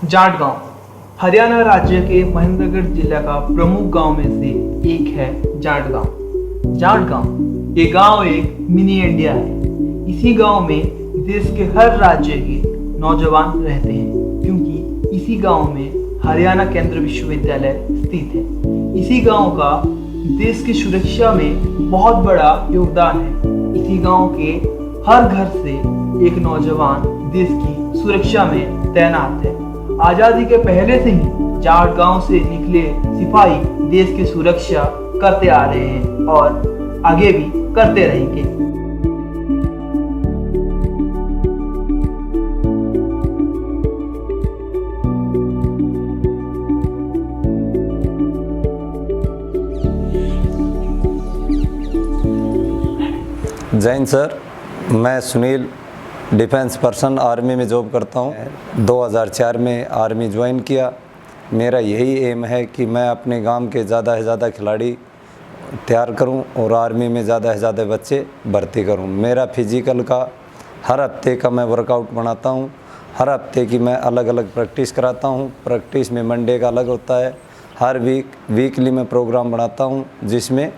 जाट गांव हरियाणा राज्य के महेंद्रगढ़ जिला का प्रमुख गांव में से एक है जाट गांव। जाट गांव ये गांव एक मिनी इंडिया है। इसी गांव में देश के हर राज्य के नौजवान रहते हैं, क्योंकि इसी गांव में हरियाणा केंद्रीय विश्वविद्यालय स्थित है। इसी गांव का देश की सुरक्षा में बहुत बड़ा योगदान है। इसी गांव के हर घर से एक नौजवान देश की सुरक्षा में तैनात है। आजादी के पहले से ही जाट गांव से निकले सिपाही देश की सुरक्षा करते आ रहे हैं और आगे भी करते रहेंगे। जय हिंद सर, मैं सुनील डिफेंस पर्सन आर्मी में जॉब करता हूँ। 2004 में आर्मी ज्वाइन किया। मेरा यही एम है कि मैं अपने गांव के ज़्यादा से ज़्यादा खिलाड़ी तैयार करूं और आर्मी में ज़्यादा से ज़्यादा बच्चे भर्ती करूं। मेरा फिजिकल का हर हफ्ते का मैं वर्कआउट बनाता हूं। हर हफ्ते की मैं अलग अलग प्रैक्टिस कराता हूं। प्रैक्टिस में मंडे का अलग होता है। हर वीकली मैं प्रोग्राम बनाता हूं जिसमें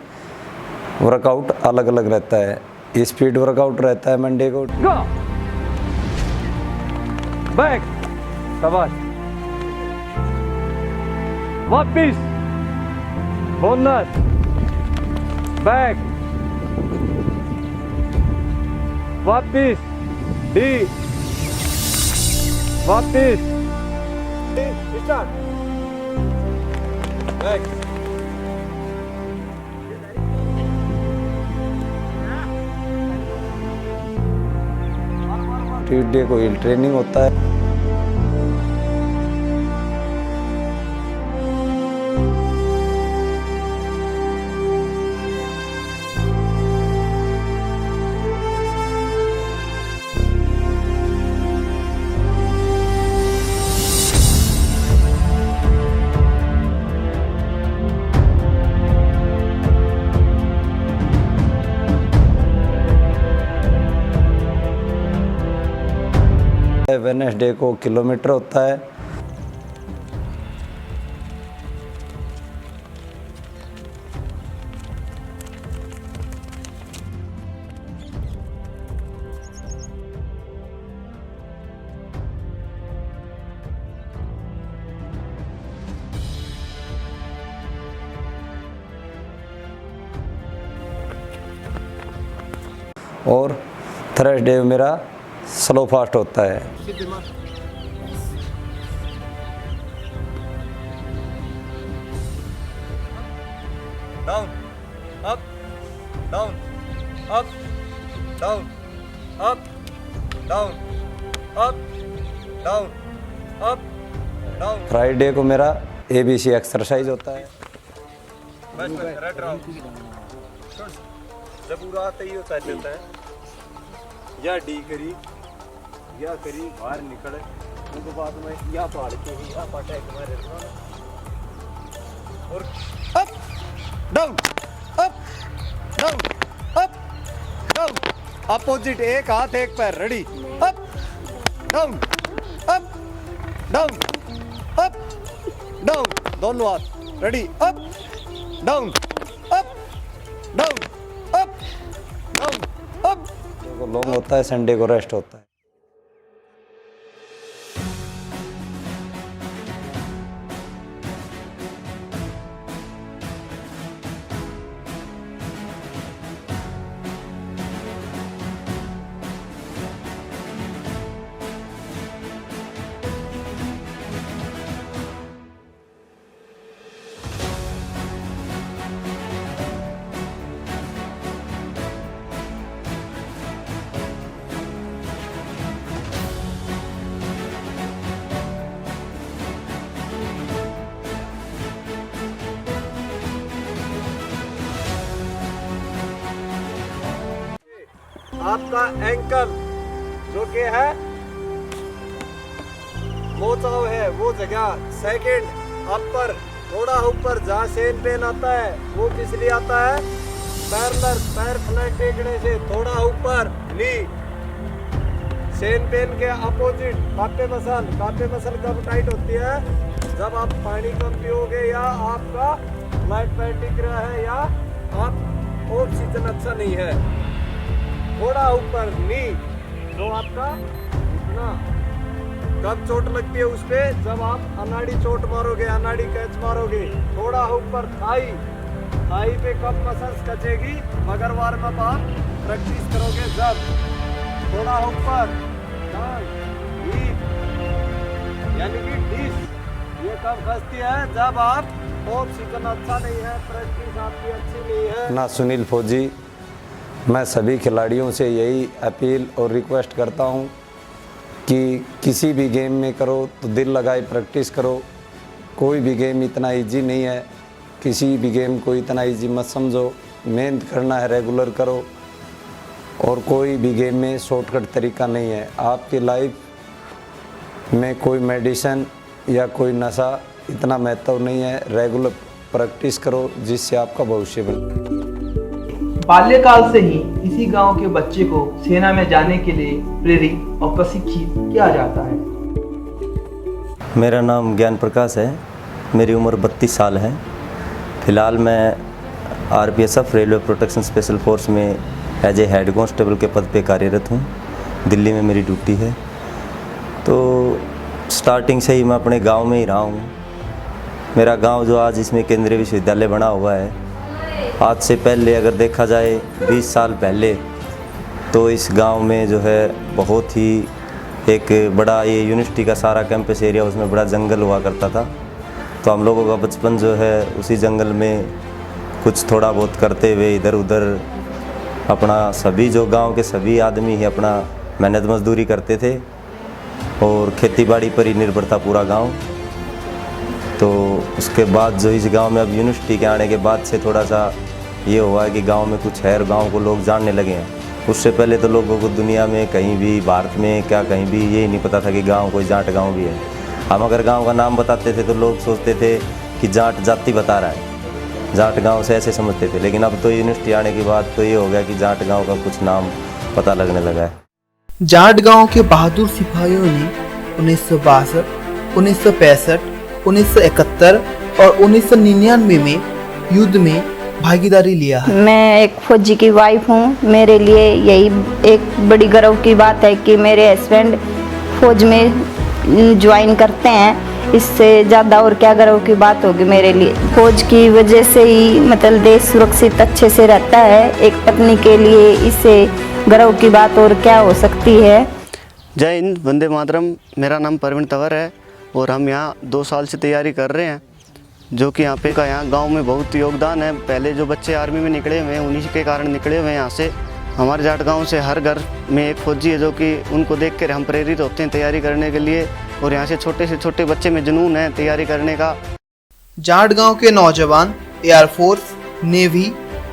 वर्कआउट अलग अलग रहता है। स्पीड वर्कआउट रहता है मंडे को। बैक, शाबाश, वापिस, बोनस, बैक, वापिस, डी, वापिस, स्टार्ट, बैक। ट्यूसडे को हिल ट्रेनिंग होता है। वेडनेसडे को किलोमीटर होता है। और थर्सडे मेरा स्लो फास्ट होता है। Down, up, down, up, down, up, down, up, down, up, down. Friday को मेरा ABC एक्सरसाइज होता है। बस रट रहा हूँ। जब पूरा आता ही होता है या डी करी या करी बाहर निकले, उनके बाद में या पाड़ के ही या पाटा एक मारे और up down, up down, up down. Opposite, एक हाथ एक पैर, ready, up down, up down, up down, दोनों हाथ, ready, up down, up down, up down, up. Long होता है, संडे को रेस्ट होता है। आपका एंकल जो कि है मोचाव है, वो जगह सेकंड अपर थोड़ा ऊपर जहाँ सेन पेन आता है वो किस लिए आता है? पैरलर, पैर फ्लैट टेकने से थोड़ा ऊपर नी सेन पेन के अपोजिट कापे मसल कब टाइट होती है? जब आप पानी कम पियोगे या आपका लाइट पैर टिक रहा है या आप ऑक्सीजन अच्छा नहीं है। थोड़ा ऊपर नी तो आपका इतना कब चोट लगती है उस पे? जब आप अनाड़ी चोट मारोगे, अनाड़ी कैच मारोगे। थोड़ा ऊपर थाई पे कब मसल्स कचेगी? मगर वार्म अप आप प्रैक्टिस करोगे जब। थोड़ा ऊपर यानी कि डिस ये कब फंसती है? जब आप ऑक्सीजन अच्छा नहीं है, प्रैक्टिस आपकी अच्छी नहीं है। ना सुनील फौजी, मैं सभी खिलाड़ियों से यही अपील और रिक्वेस्ट करता हूं कि किसी भी गेम में करो तो दिल लगाए प्रैक्टिस करो। कोई भी गेम इतना इजी नहीं है, किसी भी गेम को इतना इजी मत समझो। मेहनत करना है, रेगुलर करो। और कोई भी गेम में शॉर्टकट तरीका नहीं है। आपकी लाइफ में कोई मेडिसिन या कोई नशा इतना महत्व नहीं है। रेगुलर प्रैक्टिस करो जिससे आपका भविष्य बने। बाल्यकाल से ही इसी गांव के बच्चे को सेना में जाने के लिए प्रेरित और प्रशिक्षित किया जाता है। मेरा नाम ज्ञान प्रकाश है। मेरी उम्र 32 साल है। फ़िलहाल मैं RPSF railway protection special force में एज ए हेड कांस्टेबल के पद पे कार्यरत हूँ। दिल्ली में मेरी ड्यूटी है। तो स्टार्टिंग से ही मैं अपने गांव में ही रहा हूँ। मेरा गांव जो आज इसमें केंद्रीय विश्वविद्यालय बना हुआ है, आज से पहले अगर देखा जाए 20 साल पहले, तो इस गांव में जो है बहुत ही एक बड़ा ये यूनिवर्सिटी का सारा कैंपस एरिया, उसमें बड़ा जंगल हुआ करता था। तो हम लोगों का बचपन जो है उसी जंगल में कुछ थोड़ा बहुत करते हुए इधर उधर अपना सभी जो गांव के सभी आदमी ही अपना मेहनत मजदूरी करते थे और खेतीबाड़ी पर ही निर्भर था पूरा गांव। तो उसके बाद जो इस गांव में अब यूनिवर्सिटी के आने के बाद से थोड़ा सा ये हुआ है कि गांव में कुछ है और गांव को लोग जानने लगे हैं। उससे पहले तो लोगों को दुनिया में कहीं भी, भारत में क्या कहीं भी ये नहीं पता था कि गांव कोई जाट गांव भी है। हम अगर गांव का नाम बताते थे तो लोग सोचते थे कि जाट जाति बता रहा है, जाट गांव से ऐसे समझते थे। लेकिन अब तो यूनिवर्सिटी आने के बाद तो ये हो गया कि जाट गांव का कुछ नाम पता लगने लगा है। जाट गांव के बहादुर सिपाहियों ने 1962, 1965, 1971 और 1999 में युद्ध में भागीदारी लिया है। मैं एक फौजी की वाइफ हूँ। मेरे लिए यही एक बड़ी गर्व की बात है कि मेरे हस्बैंड फौज में ज्वाइन करते हैं। इससे ज़्यादा और क्या गर्व की बात होगी मेरे लिए। फौज की वजह से ही मतलब देश सुरक्षित अच्छे से रहता है। एक पत्नी के लिए इससे गर्व की बात और क्या हो सकती है। जय हिंद, वंदे मातरम। मेरा नाम परवीन तंवर है और हम यहाँ 2 साल से तैयारी कर रहे हैं, जो कि यहाँ गांव में बहुत योगदान है। पहले जो बच्चे आर्मी में निकले हुए हैं उन्हीं के कारण निकले हुए हैं यहाँ से। हमारे जाट गांव से हर घर में एक फौजी है, जो कि उनको देख कर हम प्रेरित होते हैं तैयारी करने के लिए। और यहाँ से छोटे बच्चे में जुनून है तैयारी करने का। जाट गांव के नौजवान air force, navy,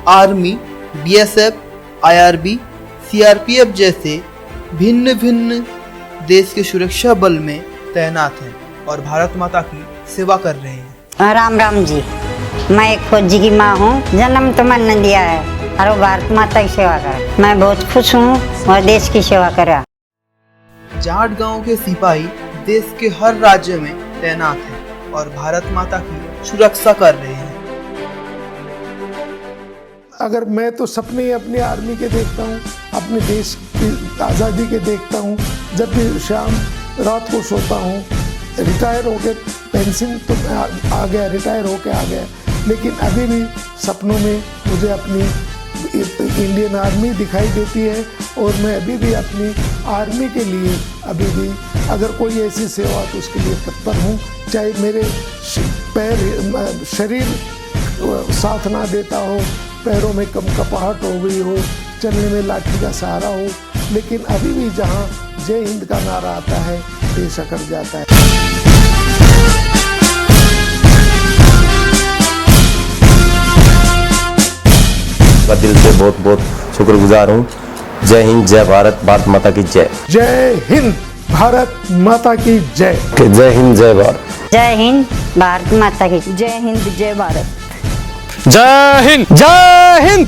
army, BSF, IRB, CRPF जैसे भिन्न भिन्न देश के सुरक्षा बल में तैनात हैं और भारत माता की सेवा कर रहे हैं। राम राम जी, मैं एक फौजी की माँ हूँ। जन्म तो मैंने दिया है और वो भारत माता की सेवा कर। मैं बहुत खुश हूँ और देश की सेवा करा। जाट गांव के सिपाही देश के हर राज्य में तैनात हैं और भारत माता की सुरक्षा कर रहे हैं। अगर मैं तो सपने अपने आर्मी के देखता हूँ, अपने देश की आज़ादी के देखता हूँ। जब भी शाम रात को सोता हूँ, रिटायर होके पेंशन तो आ गया, रिटायर होके आ गया, लेकिन अभी भी सपनों में मुझे अपनी इंडियन आर्मी दिखाई देती है और मैं अभी भी अपनी आर्मी के लिए अभी भी अगर कोई ऐसी सेवा तो उसके लिए तत्पर हूँ। चाहे मेरे शरीर साथ ना देता हो, पैरों में कपकपाहट हो गई हो, चलने में लाठी का सहारा हो, लेकिन अभी भी जहाँ जय हिंद का नारा आता है देश अकड़ जाता है। दिल से बहुत बहुत शुक्रगुजार हूँ। जय हिंद, जय भारत, भारत माता की जय। जय हिंद, भारत माता की जय। जय हिंद, जय भारत। जय हिंद, भारत माता की जय हिंद, जय भारत। जय हिंद, जय हिंद।